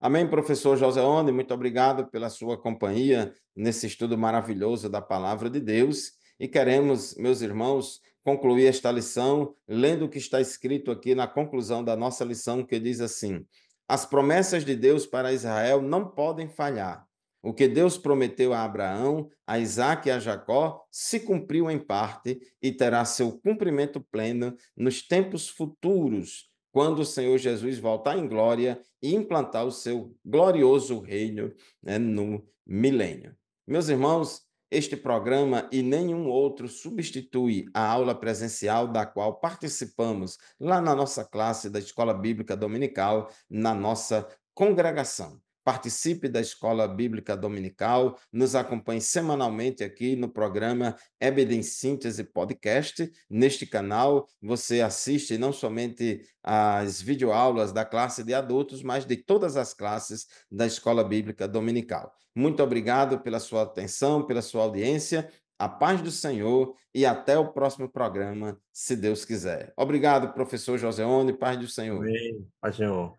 Speaker 1: Amém, professor José Onde, muito obrigado pela sua companhia nesse estudo maravilhoso da palavra de Deus. E queremos, meus irmãos, concluir esta lição lendo o que está escrito aqui na conclusão da nossa lição, que diz assim: as promessas de Deus para Israel não podem falhar. O que Deus prometeu a Abraão, a Isaque e a Jacó se cumpriu em parte e terá seu cumprimento pleno nos tempos futuros, quando o Senhor Jesus voltar em glória e implantar o seu glorioso reino, né, no milênio. Meus irmãos, este programa e nenhum outro substitui a aula presencial da qual participamos lá na nossa classe da Escola Bíblica Dominical, na nossa congregação. Participe da Escola Bíblica Dominical, nos acompanhe semanalmente aqui no programa EBD em Síntese Podcast. Neste canal, você assiste não somente as videoaulas da classe de adultos, mas de todas as classes da Escola Bíblica Dominical. Muito obrigado pela sua atenção, pela sua audiência. A paz do Senhor e até o próximo programa, se Deus quiser. Obrigado, professor Joseone, paz do Senhor.
Speaker 2: Amém. Paz, Senhor.